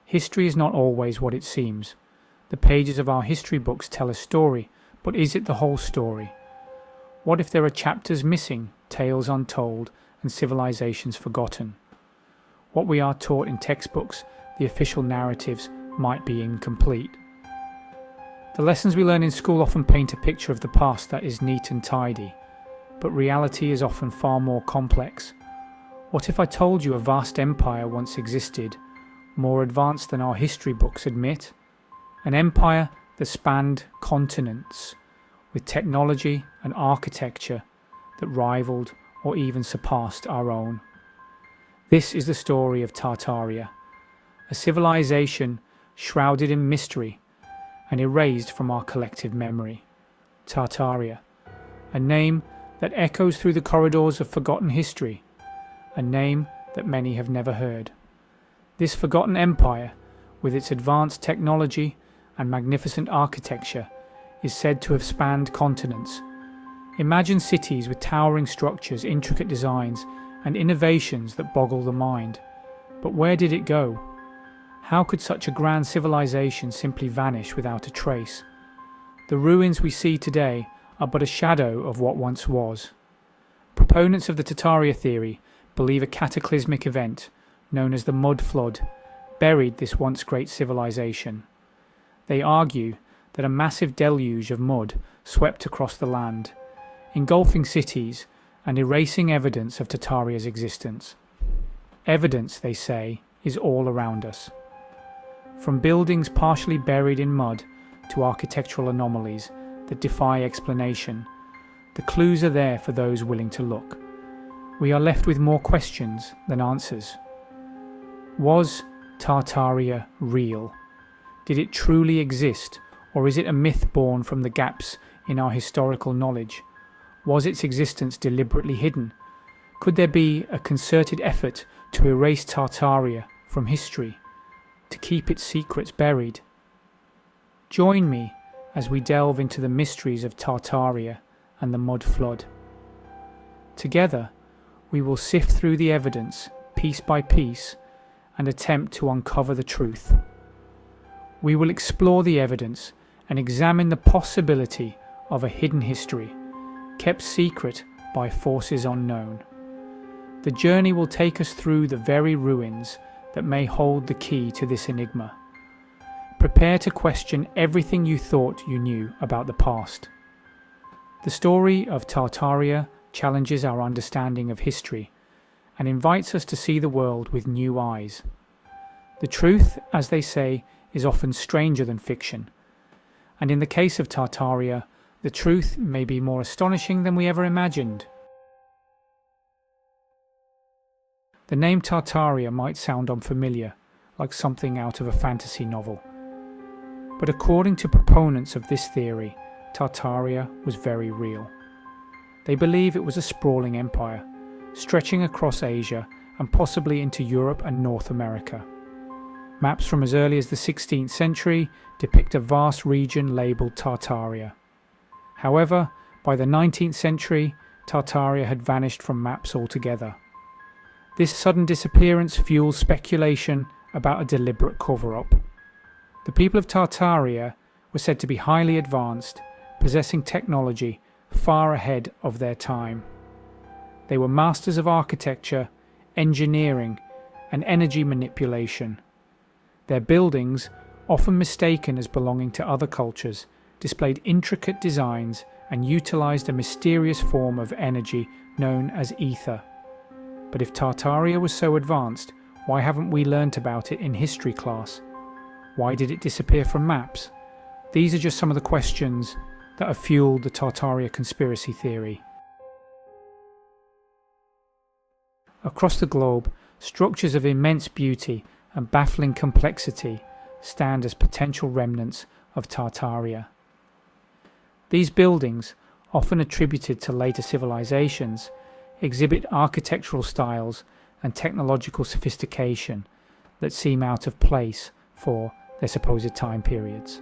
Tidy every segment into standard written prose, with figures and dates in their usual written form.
History is not always what it seems. The pages of our history books tell a story, but is it the whole story? What if there are chapters missing, tales untold, and civilizations forgotten? What we are taught in textbooks, the official narratives, might be incomplete. The lessons we learn in school often paint a picture of the past that is neat and tidy, but reality is often far more complex. What if I told you a vast empire once existed, more advanced than our history books admit? An empire that spanned continents, with technology and architecture that rivaled or even surpassed our own. This is the story of Tartaria, a civilization shrouded in mystery and erased from our collective memory. Tartaria, a name that echoes through the corridors of forgotten history, a name that many have never heard. This forgotten empire, with its advanced technology and magnificent architecture, is said to have spanned continents. Imagine cities with towering structures, intricate designs, and innovations that boggle the mind. But where did it go? How could such a grand civilization simply vanish without a trace? The ruins we see today are but a shadow of what once was. Proponents of the Tartaria theory believe a cataclysmic event, known as the Mud Flood, buried this once great civilization. They argue that a massive deluge of mud swept across the land, engulfing cities and erasing evidence of Tartaria's existence. Evidence, they say, is all around us. From buildings partially buried in mud to architectural anomalies that defy explanation, the clues are there for those willing to look. We are left with more questions than answers. Was Tartaria real? Did it truly exist, or is it a myth born from the gaps in our historical knowledge? Was its existence deliberately hidden? Could there be a concerted effort to erase Tartaria from history, to keep its secrets buried? Join me as we delve into the mysteries of Tartaria and the Mud Flood. Together, we will sift through the evidence, piece by piece, and attempt to uncover the truth. We will explore the evidence and examine the possibility of a hidden history, kept secret by forces unknown. The journey will take us through the very ruins that may hold the key to this enigma. Prepare to question everything you thought you knew about the past. The story of Tartaria challenges our understanding of history and invites us to see the world with new eyes. The truth, as they say, is often stranger than fiction, and in the case of Tartaria, the truth may be more astonishing than we ever imagined. The name Tartaria might sound unfamiliar, like something out of a fantasy novel. But according to proponents of this theory, Tartaria was very real. They believe it was a sprawling empire, stretching across Asia and possibly into Europe and North America. Maps from as early as the 16th century depict a vast region labelled Tartaria. However, by the 19th century, Tartaria had vanished from maps altogether. This sudden disappearance fuels speculation about a deliberate cover-up. The people of Tartaria were said to be highly advanced, possessing technology far ahead of their time. They were masters of architecture, engineering, and energy manipulation. Their buildings, often mistaken as belonging to other cultures, displayed intricate designs and utilized a mysterious form of energy known as ether. But if Tartaria was so advanced, why haven't we learnt about it in history class? Why did it disappear from maps? These are just some of the questions that have fueled the Tartaria conspiracy theory. Across the globe, structures of immense beauty and baffling complexity stand as potential remnants of Tartaria. These buildings, often attributed to later civilizations, exhibit architectural styles and technological sophistication that seem out of place for their supposed time periods.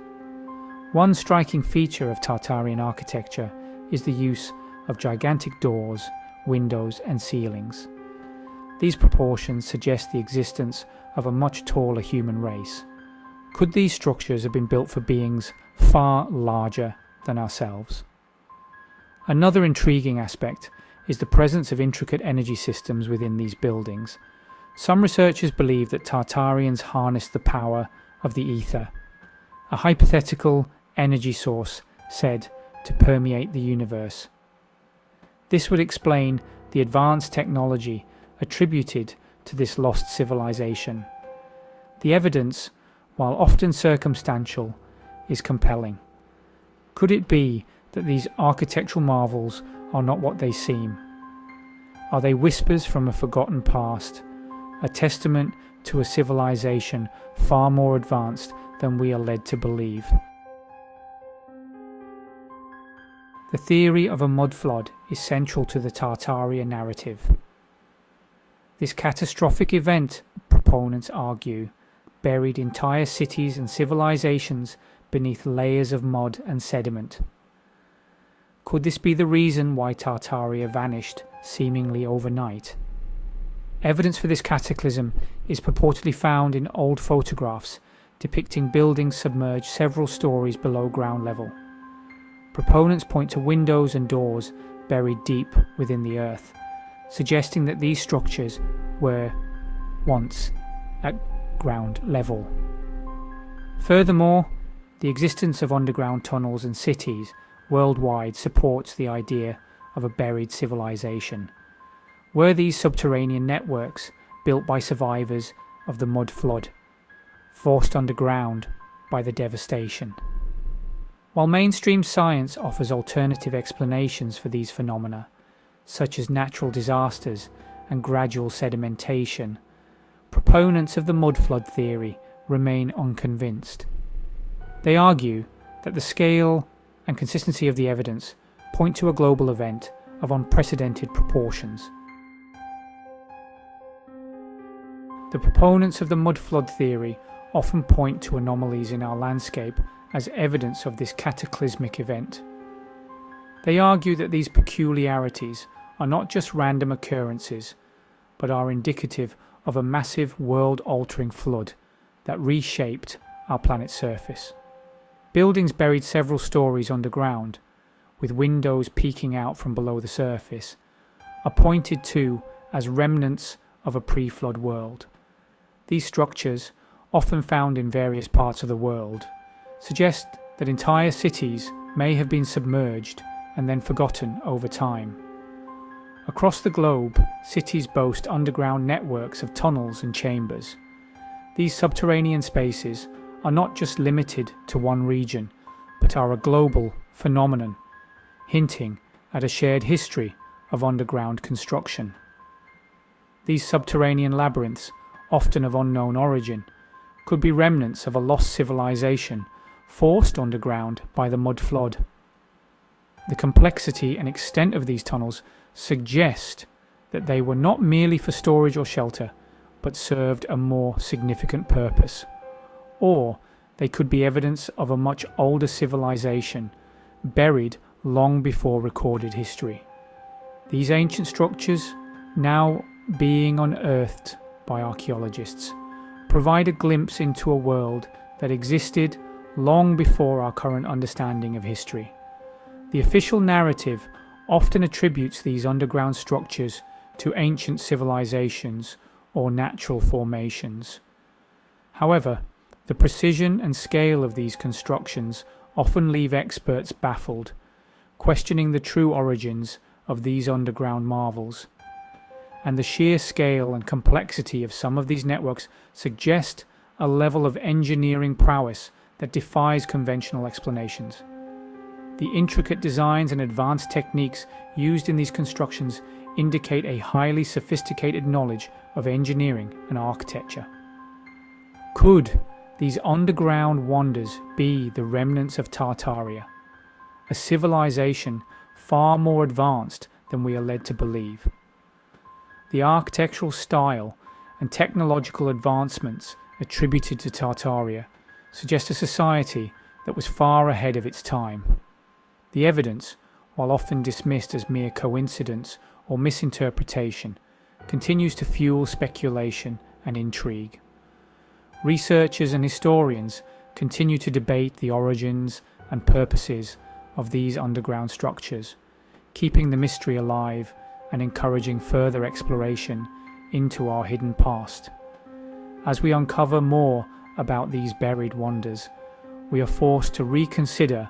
One striking feature of Tartarian architecture is the use of gigantic doors, windows and ceilings. These proportions suggest the existence of a much taller human race. Could these structures have been built for beings far larger than ourselves? Another intriguing aspect is the presence of intricate energy systems within these buildings. Some researchers believe that Tartarians harnessed the power of the ether, a hypothetical energy source said to permeate the universe. This would explain the advanced technology attributed to this lost civilization. The evidence, while often circumstantial, is compelling. Could it be that these architectural marvels are not what they seem? Are they whispers from a forgotten past, a testament to a civilization far more advanced than we are led to believe? The theory of a mud flood is central to the Tartaria narrative. This catastrophic event, proponents argue, buried entire cities and civilizations beneath layers of mud and sediment. Could this be the reason why Tartaria vanished seemingly overnight? Evidence for this cataclysm is purportedly found in old photographs depicting buildings submerged several stories below ground level. Proponents point to windows and doors buried deep within the earth, suggesting that these structures were once at ground level. Furthermore, the existence of underground tunnels and cities worldwide supports the idea of a buried civilization. Were these subterranean networks built by survivors of the mud flood, forced underground by the devastation? While mainstream science offers alternative explanations for these phenomena, such as natural disasters and gradual sedimentation, proponents of the mud flood theory remain unconvinced. They argue that the scale and consistency of the evidence point to a global event of unprecedented proportions. The proponents of the mud flood theory often point to anomalies in our landscape as evidence of this cataclysmic event. They argue that these peculiarities are not just random occurrences, but are indicative of a massive world-altering flood that reshaped our planet's surface. Buildings buried several stories underground, with windows peeking out from below the surface, are pointed to as remnants of a pre-flood world. These structures, often found in various parts of the world, suggest that entire cities may have been submerged and then forgotten over time. Across the globe, cities boast underground networks of tunnels and chambers. These subterranean spaces are not just limited to one region, but are a global phenomenon, hinting at a shared history of underground construction. These subterranean labyrinths, often of unknown origin, could be remnants of a lost civilization forced underground by the mud flood. The complexity and extent of these tunnels suggest that they were not merely for storage or shelter, but served a more significant purpose. Or they could be evidence of a much older civilization, buried long before recorded history. These ancient structures, now being unearthed by archaeologists, provide a glimpse into a world that existed long before our current understanding of history. The official narrative often attributes these underground structures to ancient civilizations or natural formations. However, the precision and scale of these constructions often leave experts baffled, questioning the true origins of these underground marvels. And the sheer scale and complexity of some of these networks suggest a level of engineering prowess that defies conventional explanations. The intricate designs and advanced techniques used in these constructions indicate a highly sophisticated knowledge of engineering and architecture. Could these underground wonders be the remnants of Tartaria, a civilization far more advanced than we are led to believe? The architectural style and technological advancements attributed to Tartaria suggest a society that was far ahead of its time. The evidence, while often dismissed as mere coincidence or misinterpretation, continues to fuel speculation and intrigue. Researchers and historians continue to debate the origins and purposes of these underground structures, keeping the mystery alive and encouraging further exploration into our hidden past. As we uncover more about these buried wonders, we are forced to reconsider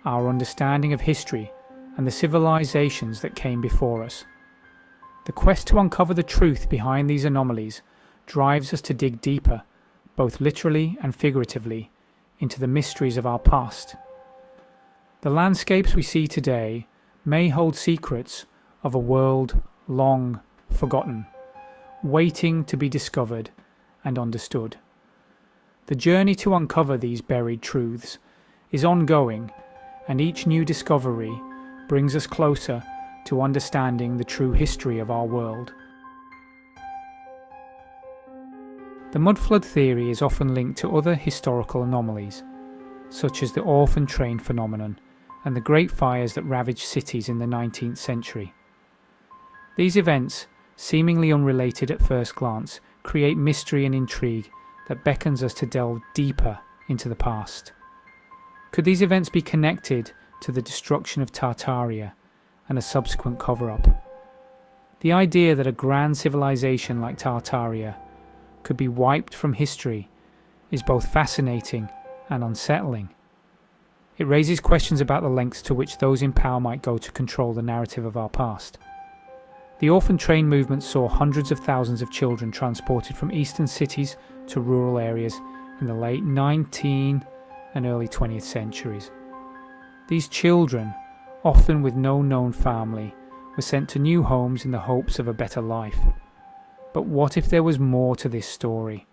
our understanding of history and the civilizations that came before us. The quest to uncover the truth behind these anomalies drives us to dig deeper, both literally and figuratively, into the mysteries of our past. The landscapes we see today may hold secrets of a world long forgotten, waiting to be discovered and understood. The journey to uncover these buried truths is ongoing, and each new discovery brings us closer to understanding the true history of our world. The mud flood theory is often linked to other historical anomalies, such as the Orphan train phenomenon and the Great Fires that ravaged cities in the 19th century. These events, seemingly unrelated at first glance, create mystery and intrigue that beckons us to delve deeper into the past. Could these events be connected to the destruction of Tartaria and a subsequent cover-up? The idea that a grand civilization like Tartaria could be wiped from history is both fascinating and unsettling. It raises questions about the lengths to which those in power might go to control the narrative of our past. The Orphan train movement saw hundreds of thousands of children transported from eastern cities to rural areas in the late 19th and early 20th centuries. These children, often with no known family, were sent to new homes in the hopes of a better life. But what if there was more to this story?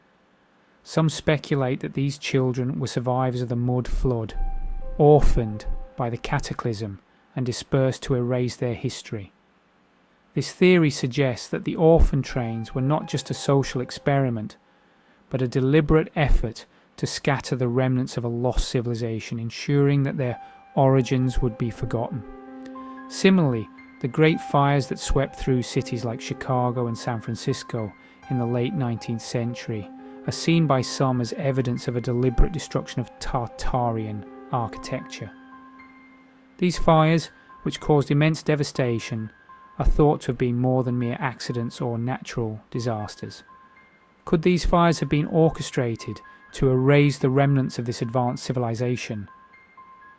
Some speculate that these children were survivors of the mud flood, orphaned by the cataclysm and dispersed to erase their history. This theory suggests that the orphan trains were not just a social experiment, but a deliberate effort to scatter the remnants of a lost civilization, ensuring that their origins would be forgotten. Similarly, the Great Fires that swept through cities like Chicago and San Francisco in the late 19th century are seen by some as evidence of a deliberate destruction of Tartarian architecture. These fires, which caused immense devastation, are thought to have been more than mere accidents or natural disasters. Could these fires have been orchestrated to erase the remnants of this advanced civilization?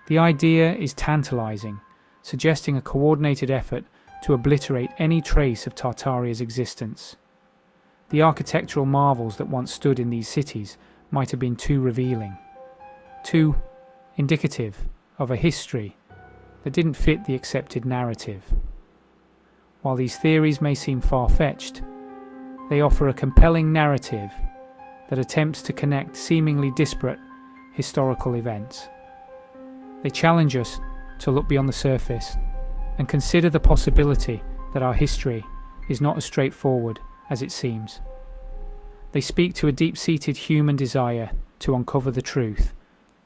The idea is tantalizing, suggesting a coordinated effort to obliterate any trace of Tartaria's existence. The architectural marvels that once stood in these cities might have been too revealing, too indicative of a history that didn't fit the accepted narrative. While these theories may seem far-fetched, they offer a compelling narrative that attempts to connect seemingly disparate historical events. They challenge us to look beyond the surface and consider the possibility that our history is not as straightforward as it seems. They speak to a deep-seated human desire to uncover the truth,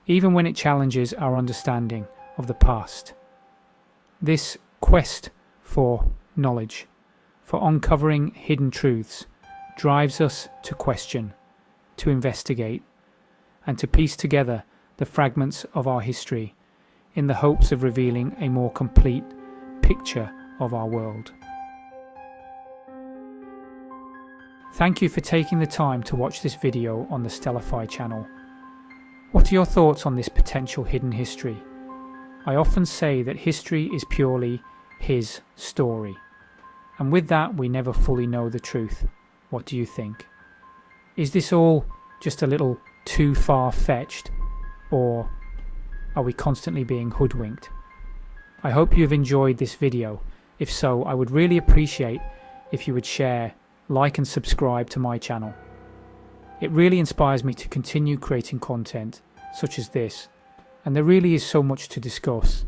even when it challenges our understanding of the past. This quest for knowledge, for uncovering hidden truths, drives us to question, to investigate, and to piece together the fragments of our history in the hopes of revealing a more complete picture of our world. Thank you for taking the time to watch this video on the Stellify channel. What are your thoughts on this potential hidden history? I often say that history is purely his story, and with that we never fully know the truth. What do you think? Is this all just a little too far-fetched, or are we constantly being hoodwinked? I hope you've enjoyed this video. If so, I would really appreciate if you would share, like and subscribe to my channel. It really inspires me to continue creating content such as this, and there really is so much to discuss.